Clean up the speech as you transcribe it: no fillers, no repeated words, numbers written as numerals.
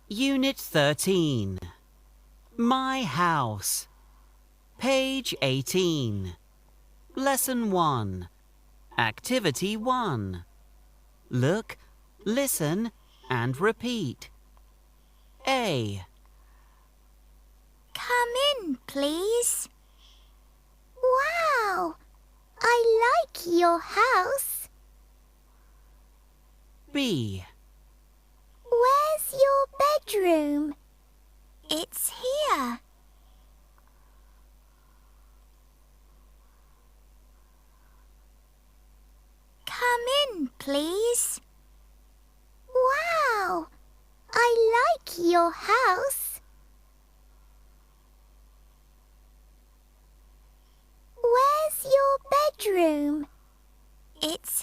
Unit 13. My house. Page 18. Lesson 1. Activity 1. Look, listen, and repeat. A. Come in, please. Wow! I like your house. B. Where's your bedroom? It's here. Come in, please. Wow! I like your house. Where's your bedroom? It's